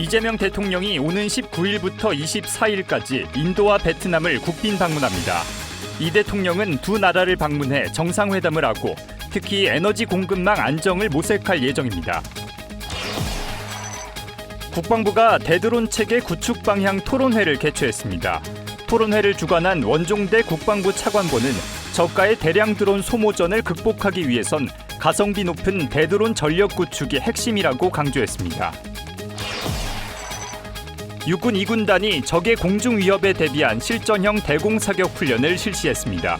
이재명 대통령이 오는 19일부터 24일까지 인도와 베트남을 국빈 방문합니다. 이 대통령은 두 나라를 방문해 정상회담을 하고 특히 에너지 공급망 안정을 모색할 예정입니다. 국방부가 대드론 체계 구축 방향 토론회를 개최했습니다. 토론회를 주관한 원종대 국방부 차관보는 저가의 대량 드론 소모전을 극복하기 위해선 가성비 높은 대드론 전력 구축이 핵심이라고 강조했습니다. 육군 2군단이 적의 공중 위협에 대비한 실전형 대공 사격 훈련을 실시했습니다.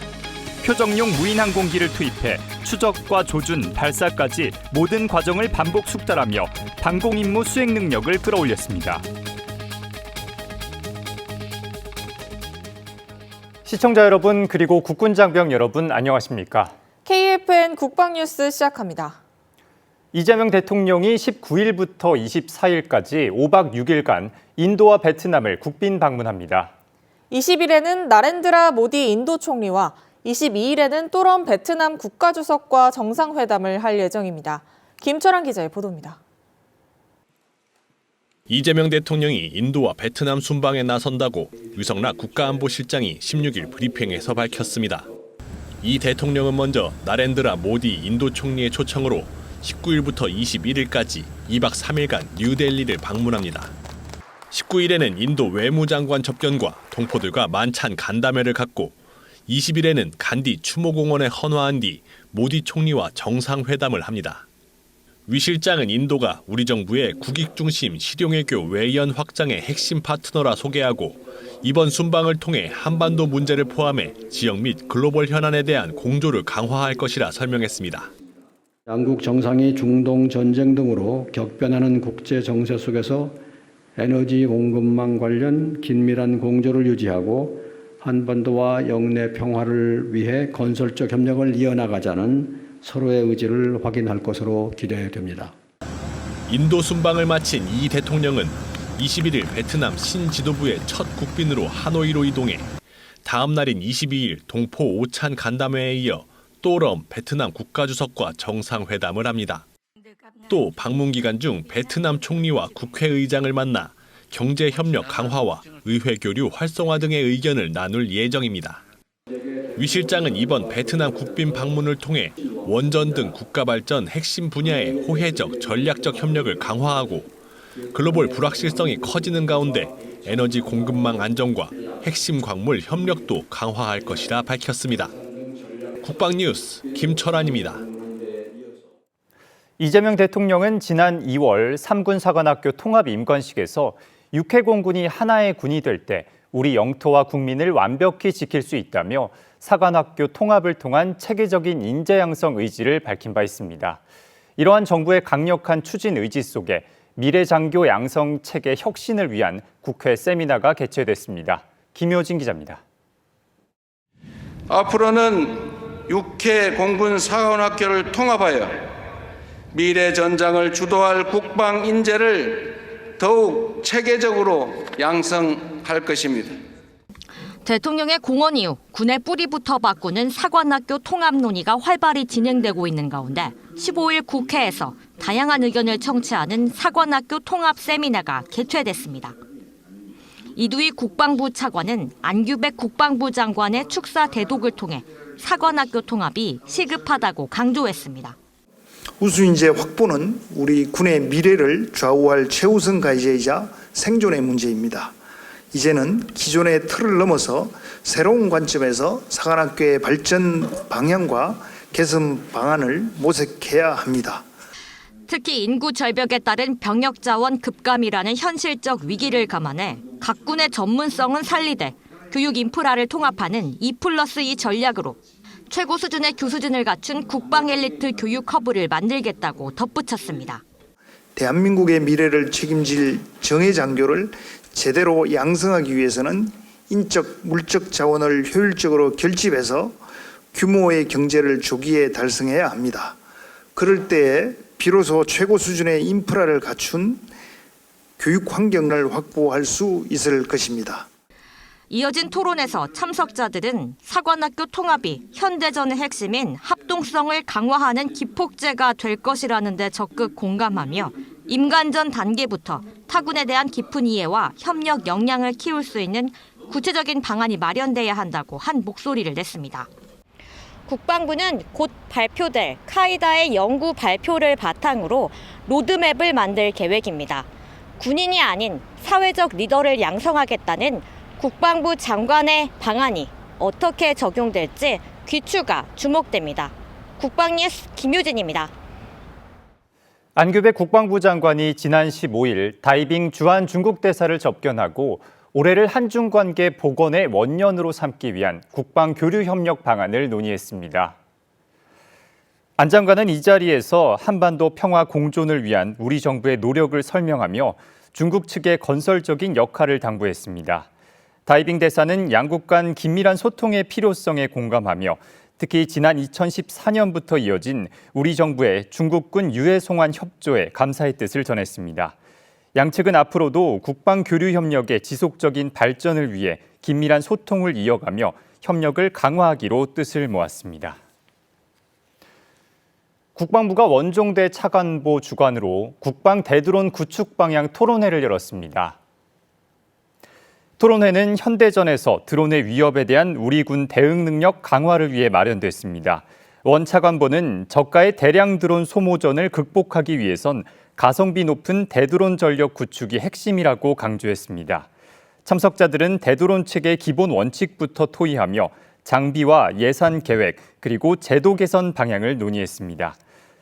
표적용 무인 항공기를 투입해 추적과 조준, 발사까지 모든 과정을 반복 숙달하며 방공 임무 수행 능력을 끌어올렸습니다. 시청자 여러분 그리고 국군 장병 여러분 안녕하십니까? KFN 국방뉴스 시작합니다. 이재명 대통령이 19일부터 24일까지 5박 6일간 인도와 베트남을 국빈 방문합니다. 20일에는 나렌드라 모디 인도 총리와 22일에는 또럼 베트남 국가주석과 정상회담을 할 예정입니다. 김철환 기자의 보도입니다. 이재명 대통령이 인도와 베트남 순방에 나선다고 유성락 국가안보실장이 16일 브리핑에서 밝혔습니다. 이 대통령은 먼저 나렌드라 모디 인도 총리의 초청으로 19일부터 21일까지 2박 3일간 뉴델리를 방문합니다. 19일에는 인도 외무장관 접견과 동포들과 만찬 간담회를 갖고 20일에는 간디 추모공원에 헌화한 뒤 모디 총리와 정상회담을 합니다. 위 실장은 인도가 우리 정부의 국익 중심 실용외교 외연 확장의 핵심 파트너라 소개하고 이번 순방을 통해 한반도 문제를 포함해 지역 및 글로벌 현안에 대한 공조를 강화할 것이라 설명했습니다. 양국 정상이 중동 전쟁 등으로 격변하는 국제 정세 속에서 에너지 공급망 관련 긴밀한 공조를 유지하고 한반도와 영내 평화를 위해 건설적 협력을 이어나가자는 서로의 의지를 확인할 것으로 기대됩니다. 인도 순방을 마친 이 대통령은 21일 베트남 신지도부의 첫 국빈으로 하노이로 이동해 다음 날인 22일 동포 오찬 간담회에 이어 또럼 베트남 국가주석과 정상회담을 합니다. 또 방문 기간 중 베트남 총리와 국회의장을 만나 경제협력 강화와 의회교류 활성화 등의 의견을 나눌 예정입니다. 위 실장은 이번 베트남 국빈 방문을 통해 원전 등 국가 발전 핵심 분야의 호혜적 전략적 협력을 강화하고 글로벌 불확실성이 커지는 가운데 에너지 공급망 안정과 핵심 광물 협력도 강화할 것이라 밝혔습니다. 국방뉴스 김철환입니다. 이재명 대통령은 지난 2월 3군 사관학교 통합 임관식에서 육해공군이 하나의 군이 될 때 우리 영토와 국민을 완벽히 지킬 수 있다며 사관학교 통합을 통한 체계적인 인재 양성 의지를 밝힌 바 있습니다. 이러한 정부의 강력한 추진 의지 속에 미래 장교 양성 체계 혁신을 위한 국회 세미나가 개최됐습니다. 김효진 기자입니다. 앞으로는 육해 공군 사관학교를 통합하여 미래 전장을 주도할 국방 인재를 더욱 체계적으로 양성할 것입니다. 대통령의 공언 이후 군의 뿌리부터 바꾸는 사관학교 통합 논의가 활발히 진행되고 있는 가운데 15일 국회에서 다양한 의견을 청취하는 사관학교 통합 세미나가 개최됐습니다. 이두희 국방부 차관은 안규백 국방부 장관의 축사 대독을 통해 사관학교 통합이 시급하다고 강조했습니다. 우수인재 확보는 우리 군의 미래를 좌우할 최우선 과제이자 생존의 문제입니다. 이제는 기존의 틀을 넘어서 새로운 관점에서 사관학교의 발전 방향과 개선 방안을 모색해야 합니다. 특히 인구 절벽에 따른 병력 자원 급감이라는 현실적 위기를 감안해 각 군의 전문성은 살리되 교육 인프라를 통합하는 2+2 전략으로 최고 수준의 교수진을 갖춘 국방 엘리트 교육 허브를 만들겠다고 덧붙였습니다. 대한민국의 미래를 책임질 정예 장교를 제대로 양성하기 위해서는 인적, 물적 자원을 효율적으로 결집해서 규모의 경제를 조기에 달성해야 합니다. 그럴 때에 비로소 최고 수준의 인프라를 갖춘 교육 환경을 확보할 수 있을 것입니다. 이어진 토론에서 참석자들은 사관학교 통합이 현대전의 핵심인 합동성을 강화하는 기폭제가 될 것이라는 데 적극 공감하며 임관전 단계부터 타군에 대한 깊은 이해와 협력 역량을 키울 수 있는 구체적인 방안이 마련돼야 한다고 한 목소리를 냈습니다. 국방부는 곧 발표될 카이다의 연구 발표를 바탕으로 로드맵을 만들 계획입니다. 군인이 아닌 사회적 리더를 양성하겠다는 국방부 장관의 방안이 어떻게 적용될지 귀추가 주목됩니다. 국방뉴스 김효진입니다. 안규백 국방부 장관이 지난 15일 다이빙 주한 중국 대사를 접견하고 올해를 한중 관계 복원의 원년으로 삼기 위한 국방 교류 협력 방안을 논의했습니다. 안 장관은 이 자리에서 한반도 평화 공존을 위한 우리 정부의 노력을 설명하며 중국 측의 건설적인 역할을 당부했습니다. 다이빙 대사는 양국 간 긴밀한 소통의 필요성에 공감하며 특히 지난 2014년부터 이어진 우리 정부의 중국군 유해 송환 협조에 감사의 뜻을 전했습니다. 양측은 앞으로도 국방 교류 협력의 지속적인 발전을 위해 긴밀한 소통을 이어가며 협력을 강화하기로 뜻을 모았습니다. 국방부가 원종대 차관보 주관으로 국방 대드론 구축 방향 토론회를 열었습니다. 토론회는 현대전에서 드론의 위협에 대한 우리 군 대응 능력 강화를 위해 마련됐습니다. 원 차관보는 저가의 대량 드론 소모전을 극복하기 위해선 가성비 높은 대드론 전력 구축이 핵심이라고 강조했습니다. 참석자들은 대드론 체계 기본 원칙부터 토의하며 장비와 예산 계획 그리고 제도 개선 방향을 논의했습니다.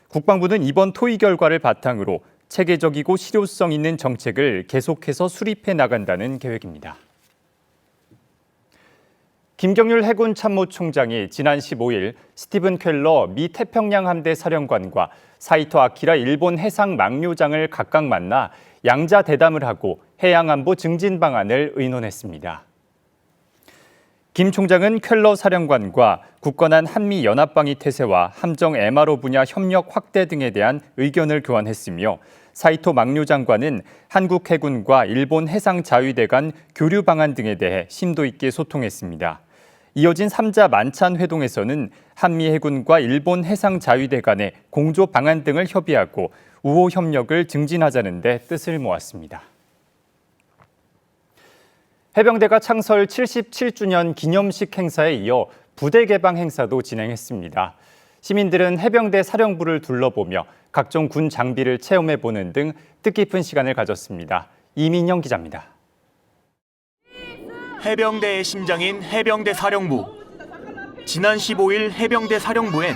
국방부는 이번 토의 결과를 바탕으로 체계적이고 실효성 있는 정책을 계속해서 수립해 나간다는 계획입니다. 김경률 해군 참모총장이 지난 15일 스티븐 켈러 미 태평양 함대 사령관과 사이토 아키라 일본 해상 막료장을 각각 만나 양자 대담을 하고 해양 안보 증진 방안을 의논했습니다. 김 총장은 켈러 사령관과 굳건한 한미 연합방위 태세와 함정 MRO 분야 협력 확대 등에 대한 의견을 교환했으며 사이토 막료장관은 한국 해군과 일본 해상자위대 간 교류 방안 등에 대해 심도 있게 소통했습니다. 이어진 3자 만찬 회동에서는 한미 해군과 일본 해상자위대 간의 공조 방안 등을 협의하고 우호 협력을 증진하자는 데 뜻을 모았습니다. 해병대가 창설 77주년 기념식 행사에 이어 부대 개방 행사도 진행했습니다. 시민들은 해병대 사령부를 둘러보며 각종 군 장비를 체험해보는 등 뜻깊은 시간을 가졌습니다. 이민영 기자입니다. 해병대의 심장인 해병대 사령부. 지난 15일 해병대 사령부엔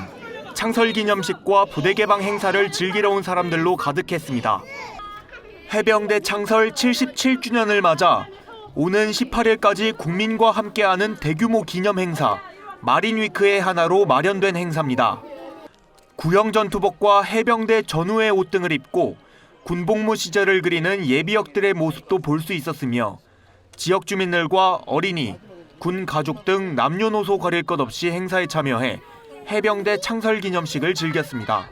창설 기념식과 부대 개방 행사를 즐기러 온 사람들로 가득했습니다. 해병대 창설 77주년을 맞아 오는 18일까지 국민과 함께하는 대규모 기념 행사 마린위크의 하나로 마련된 행사입니다. 구형 전투복과 해병대 전우의 옷 등을 입고 군복무 시절을 그리는 예비역들의 모습도 볼 수 있었으며 지역 주민들과 어린이, 군 가족 등 남녀노소 가릴 것 없이 행사에 참여해 해병대 창설 기념식을 즐겼습니다.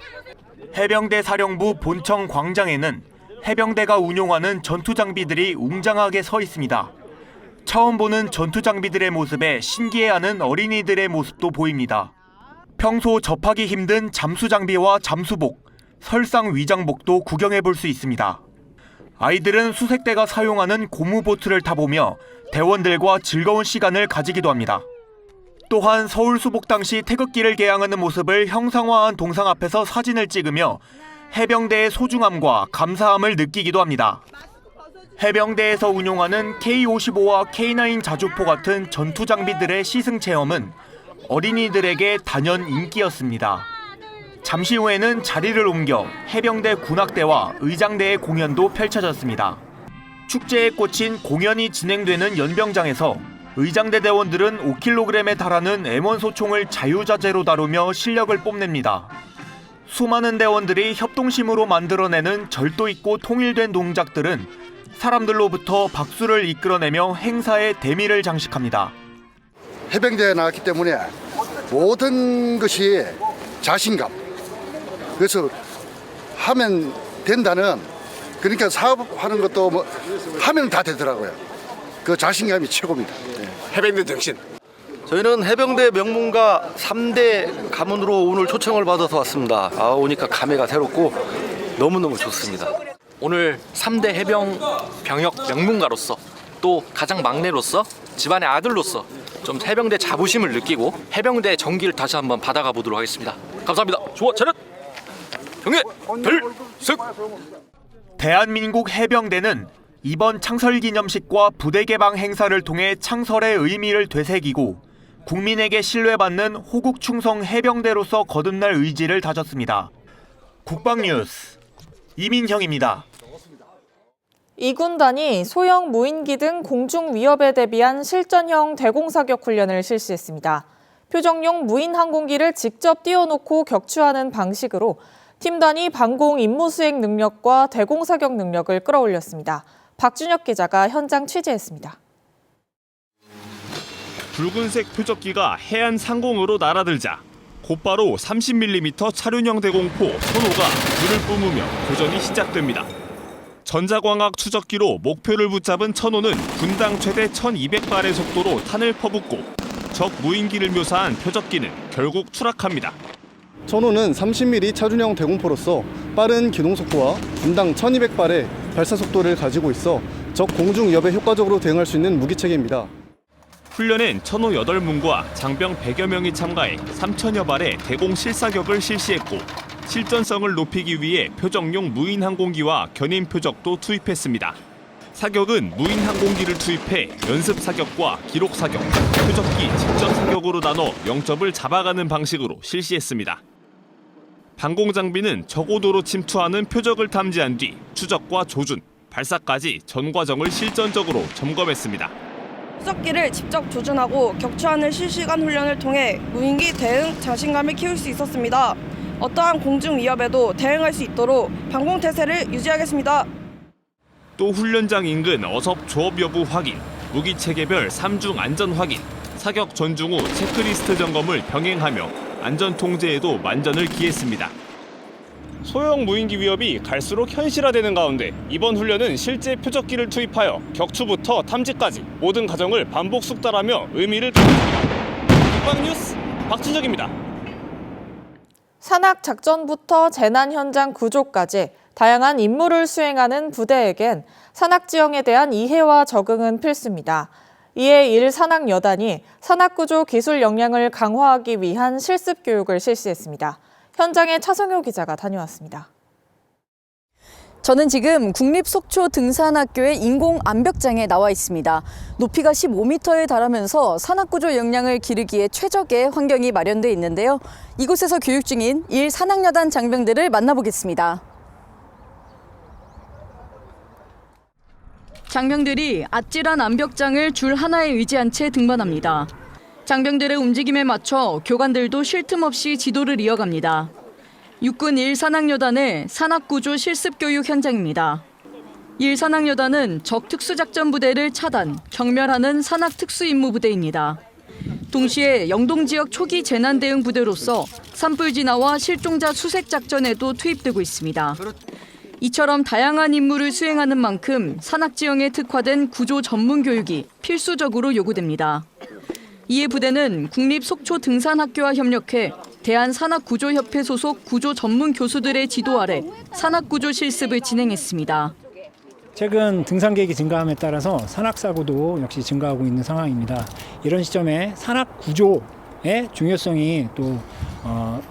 해병대 사령부 본청 광장에는 해병대가 운용하는 전투 장비들이 웅장하게 서 있습니다. 처음 보는 전투 장비들의 모습에 신기해하는 어린이들의 모습도 보입니다. 평소 접하기 힘든 잠수 장비와 잠수복, 설상 위장복도 구경해 볼 수 있습니다. 아이들은 수색대가 사용하는 고무보트를 타보며 대원들과 즐거운 시간을 가지기도 합니다. 또한 서울 수복 당시 태극기를 개양하는 모습을 형상화한 동상 앞에서 사진을 찍으며 해병대의 소중함과 감사함을 느끼기도 합니다. 해병대에서 운용하는 K-55와 K-9 자주포 같은 전투 장비들의 시승 체험은 어린이들에게 단연 인기였습니다. 잠시 후에는 자리를 옮겨 해병대 군악대와 의장대의 공연도 펼쳐졌습니다. 축제에 꽂힌 공연이 진행되는 연병장에서 의장대 대원들은 5kg에 달하는 M1 소총을 자유자재로 다루며 실력을 뽐냅니다. 수많은 대원들이 협동심으로 만들어내는 절도 있고 통일된 동작들은 사람들로부터 박수를 이끌어내며 행사의 대미를 장식합니다. 해병대에 나왔기 때문에 모든 것이 자신감, 그래서 하면 된다는, 그러니까 사업하는 것도 뭐 하면 다 되더라고요. 그 자신감이 최고입니다. 해병대 정신. 저희는 해병대 명문가 3대 가문으로 오늘 초청을 받아서 왔습니다. 오니까 감회가 새롭고 너무너무 좋습니다. 오늘 3대 해병 병역 명문가로서 또 가장 막내로서 집안의 아들로서 좀 해병대 자부심을 느끼고 해병대 정기를 다시 한번 받아가 보도록 하겠습니다. 감사합니다. 좋아, 차렷! 경례! 들승! 대한민국 해병대는 이번 창설기념식과 부대 개방 행사를 통해 창설의 의미를 되새기고 국민에게 신뢰받는 호국 충성 해병대로서 거듭날 의지를 다졌습니다. 국방뉴스 이민형입니다. 이 군단이 소형 무인기 등 공중 위협에 대비한 실전형 대공사격 훈련을 실시했습니다. 표정용 무인 항공기를 직접 띄워놓고 격추하는 방식으로 팀단이 방공 임무 수행 능력과 대공사격 능력을 끌어올렸습니다. 박준혁 기자가 현장 취재했습니다. 붉은색 표적기가 해안 상공으로 날아들자 곧바로 30mm 차륜형 대공포 천호가 불을 뿜으며 교전이 시작됩니다. 전자광학 추적기로 목표를 붙잡은 천호는 분당 최대 1200발의 속도로 탄을 퍼붓고 적 무인기를 묘사한 표적기는 결국 추락합니다. 천호는 30mm 차륜형 대공포로서 빠른 기동속도와 분당 1200발의 발사속도를 가지고 있어 적 공중 위협에 효과적으로 대응할 수 있는 무기체계입니다. 훈련엔 천호 8문과 장병 100여 명이 참가해 3000여 발의 대공 실사격을 실시했고 실전성을 높이기 위해 표적용 무인 항공기와 견인 표적도 투입했습니다. 사격은 무인 항공기를 투입해 연습 사격과 기록 사격, 표적기 직접 사격으로 나눠 영접을 잡아가는 방식으로 실시했습니다. 방공 장비는 저고도로 침투하는 표적을 탐지한 뒤 추적과 조준, 발사까지 전 과정을 실전적으로 점검했습니다. 표적기를 직접 조준하고 격추하는 실시간 훈련을 통해 무인기 대응 자신감을 키울 수 있었습니다. 어떠한 공중 위협에도 대응할 수 있도록 방공 태세를 유지하겠습니다. 또 훈련장 인근 어섭 조업 여부 확인, 무기 체계별 3중 안전 확인, 사격 전중 후 체크리스트 점검을 병행하며 안전 통제에도 만전을 기했습니다. 소형 무인기 위협이 갈수록 현실화되는 가운데 이번 훈련은 실제 표적기를 투입하여 격추부터 탐지까지 모든 과정을 반복 숙달하며 의미를 국방뉴스 박준혁입니다. 산악 작전부터 재난 현장 구조까지 다양한 임무를 수행하는 부대에겐 산악 지형에 대한 이해와 적응은 필수입니다. 이에 1산악여단이 산악구조 기술 역량을 강화하기 위한 실습 교육을 실시했습니다. 현장에 차성효 기자가 다녀왔습니다. 저는 지금 국립속초등산학교의 인공암벽장에 나와 있습니다. 높이가 15m에 달하면서 산악구조 역량을 기르기에 최적의 환경이 마련돼 있는데요. 이곳에서 교육 중인 1산악여단 장병들을 만나보겠습니다. 장병들이 아찔한 암벽장을 줄 하나에 의지한 채 등반합니다. 장병들의 움직임에 맞춰 교관들도 쉴 틈 없이 지도를 이어갑니다. 육군 1산악여단의 산악구조 실습교육 현장입니다. 1산악여단은 적 특수작전부대를 차단, 경멸하는 산악특수임무부대입니다. 동시에 영동지역 초기 재난대응부대로서 산불 진화와 실종자 수색 작전에도 투입되고 있습니다. 이처럼 다양한 임무를 수행하는 만큼 산악지형에 특화된 구조 전문 교육이 필수적으로 요구됩니다. 이에 부대는 국립속초등산학교와 협력해 대한산악구조협회 소속 구조 전문 교수들의 지도 아래 산악구조 실습을 진행했습니다. 최근 등산 계획이 증가함에 따라서 산악사고도 역시 증가하고 있는 상황입니다. 이런 시점에 산악구조의 중요성이 또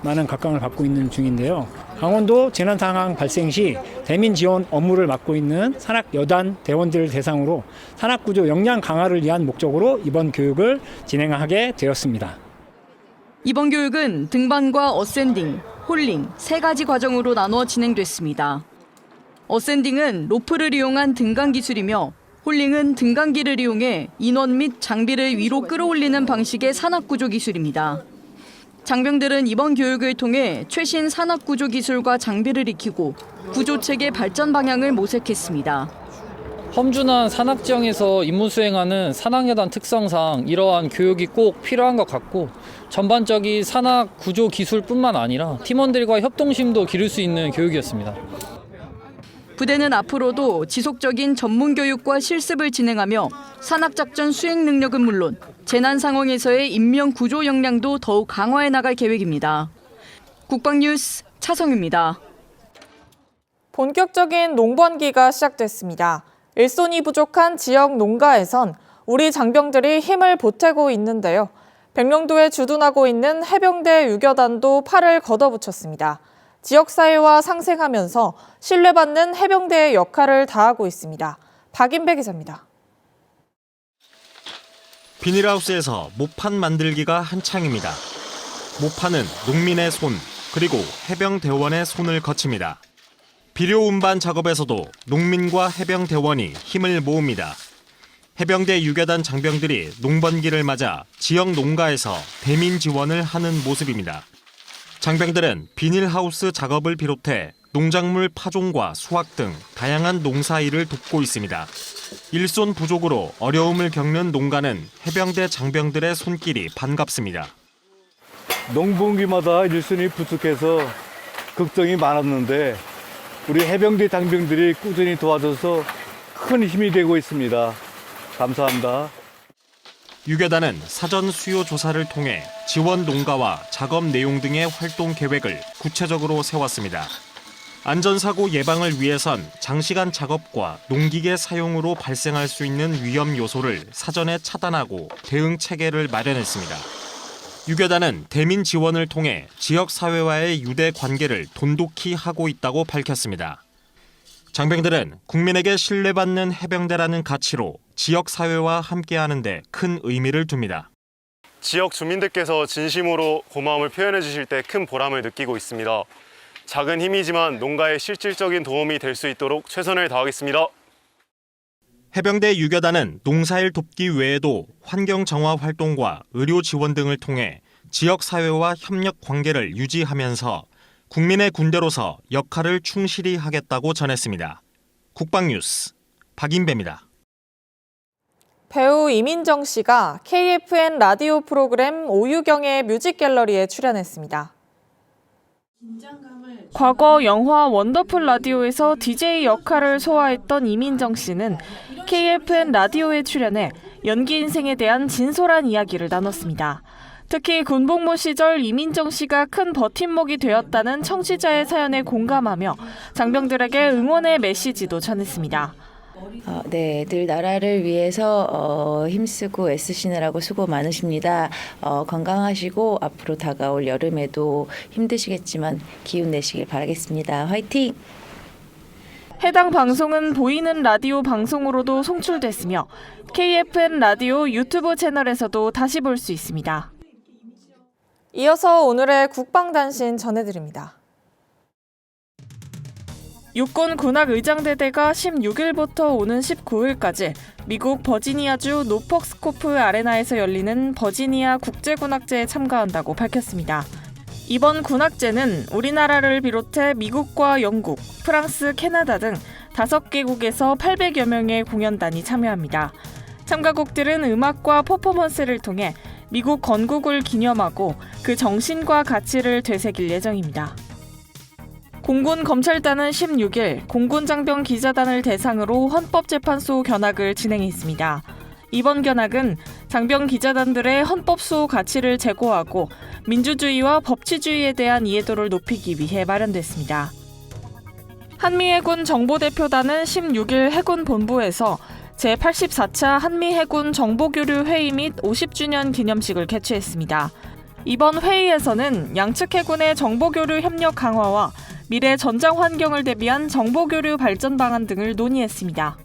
많은 각광을 받고 있는 중인데요. 강원도 재난 상황 발생 시 대민 지원 업무를 맡고 있는 산악여단 대원들을 대상으로 산악구조 역량 강화를 위한 목적으로 이번 교육을 진행하게 되었습니다. 이번 교육은 등반과 어센딩, 홀링 세 가지 과정으로 나눠 진행됐습니다. 어센딩은 로프를 이용한 등간 기술이며 홀링은 등간기를 이용해 인원 및 장비를 위로 끌어올리는 방식의 산악구조 기술입니다. 장병들은 이번 교육을 통해 최신 산악구조 기술과 장비를 익히고 구조체계 발전 방향을 모색했습니다. 험준한 산악지형에서 임무 수행하는 산악여단 특성상 이러한 교육이 꼭 필요한 것 같고 전반적인 산악구조 기술뿐만 아니라 팀원들과 협동심도 기를 수 있는 교육이었습니다. 부대는 앞으로도 지속적인 전문 교육과 실습을 진행하며 산악작전 수행 능력은 물론 재난 상황에서의 인명 구조 역량도 더욱 강화해 나갈 계획입니다. 국방뉴스 차성유입니다. 본격적인 농번기가 시작됐습니다. 일손이 부족한 지역 농가에선 우리 장병들이 힘을 보태고 있는데요. 백령도에 주둔하고 있는 해병대 유교단도 팔을 걷어붙였습니다. 지역사회와 상생하면서 신뢰받는 해병대의 역할을 다하고 있습니다. 박인배 기자입니다. 비닐하우스에서 모판 만들기가 한창입니다. 모판은 농민의 손, 그리고 해병대원의 손을 거칩니다. 비료 운반 작업에서도 농민과 해병대원이 힘을 모읍니다. 해병대 유교단 장병들이 농번기를 맞아 지역 농가에서 대민 지원을 하는 모습입니다. 장병들은 비닐하우스 작업을 비롯해 농작물 파종과 수확 등 다양한 농사 일을 돕고 있습니다. 일손 부족으로 어려움을 겪는 농가는 해병대 장병들의 손길이 반갑습니다. 농번기마다 일손이 부족해서 걱정이 많았는데 우리 해병대 장병들이 꾸준히 도와줘서 큰 힘이 되고 있습니다. 감사합니다. 유교단은 사전 수요 조사를 통해 지원 농가와 작업 내용 등의 활동 계획을 구체적으로 세웠습니다. 안전사고 예방을 위해선 장시간 작업과 농기계 사용으로 발생할 수 있는 위험 요소를 사전에 차단하고 대응 체계를 마련했습니다. 유교단은 대민 지원을 통해 지역사회와의 유대 관계를 돈독히 하고 있다고 밝혔습니다. 장병들은 국민에게 신뢰받는 해병대라는 가치로 지역사회와 함께하는 데 큰 의미를 둡니다. 지역 주민들께서 진심으로 고마움을 표현해 주실 때 큰 보람을 느끼고 있습니다. 작은 힘이지만 농가에 실질적인 도움이 될 수 있도록 최선을 다하겠습니다. 해병대 유교단은 농사일 돕기 외에도 환경 정화 활동과 의료 지원 등을 통해 지역사회와 협력 관계를 유지하면서 국민의 군대로서 역할을 충실히 하겠다고 전했습니다. 국방뉴스 박인배입니다. 배우 이민정 씨가 KFN 라디오 프로그램 오유경의 뮤직갤러리에 출연했습니다. 과거 영화 원더풀 라디오에서 DJ 역할을 소화했던 이민정 씨는 KFN 라디오에 출연해 연기 인생에 대한 진솔한 이야기를 나눴습니다. 특히 군복무 시절 이민정 씨가 큰 버팀목이 되었다는 청취자의 사연에 공감하며 장병들에게 응원의 메시지도 전했습니다. 네, 늘 나라를 위해서 힘쓰고 애쓰시느라고 수고 많으십니다. 건강하시고 앞으로 다가올 여름에도 힘드시겠지만 기운 내시길 바라겠습니다. 화이팅! 해당 방송은 보이는 라디오 방송으로도 송출됐으며 KFN 라디오 유튜브 채널에서도 다시 볼 수 있습니다. 이어서 오늘의 국방단신 전해드립니다. 육군 군악의장대대가 16일부터 오는 19일까지 미국 버지니아주 노폭스코프 아레나에서 열리는 버지니아 국제군악제에 참가한다고 밝혔습니다. 이번 군악제는 우리나라를 비롯해 미국과 영국, 프랑스, 캐나다 등 5개국에서 800여 명의 공연단이 참여합니다. 참가국들은 음악과 퍼포먼스를 통해 미국 건국을 기념하고 그 정신과 가치를 되새길 예정입니다. 공군 검찰단은 16일 공군 장병 기자단을 대상으로 헌법재판소 견학을 진행했습니다. 이번 견학은 장병 기자단들의 헌법 수호 가치를 제고하고 민주주의와 법치주의에 대한 이해도를 높이기 위해 마련됐습니다. 한미해군 정보대표단은 16일 해군 본부에서 제84차 한미해군 정보교류 회의 및 50주년 기념식을 개최했습니다. 이번 회의에서는 양측 해군의 정보교류 협력 강화와 미래 전장 환경을 대비한 정보교류 발전 방안 등을 논의했습니다.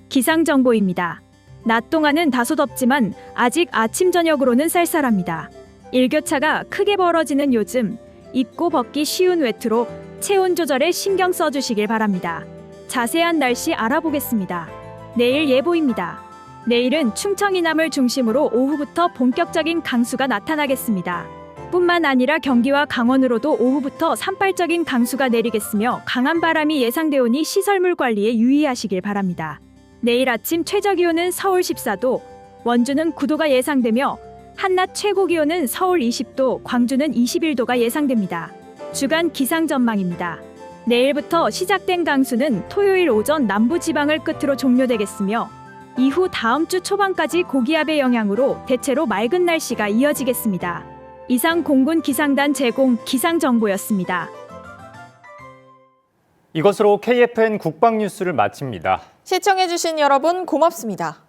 기상정보입니다. 낮 동안은 다소 덥지만 아직 아침 저녁으로는 쌀쌀합니다. 일교차가 크게 벌어지는 요즘 입고 벗기 쉬운 외투로 체온 조절에 신경 써주시길 바랍니다. 자세한 날씨 알아보겠습니다. 내일 예보입니다. 내일은 충청 이남을 중심으로 오후부터 본격적인 강수가 나타나겠습니다. 뿐만 아니라 경기와 강원으로도 오후부터 산발적인 강수가 내리겠으며 강한 바람이 예상되오니 시설물 관리에 유의하시길 바랍니다. 내일 아침 최저기온은 서울 14도, 원주는 9도가 예상되며 한낮 최고기온은 서울 20도, 광주는 21도가 예상됩니다. 주간 기상 전망입니다. 내일부터 시작된 강수는 토요일 오전 남부지방을 끝으로 종료되겠으며 이후 다음 주 초반까지 고기압의 영향으로 대체로 맑은 날씨가 이어지겠습니다. 이상 공군 기상단 제공 기상정보였습니다. 이것으로 KFN 국방뉴스를 마칩니다. 시청해주신 여러분 고맙습니다.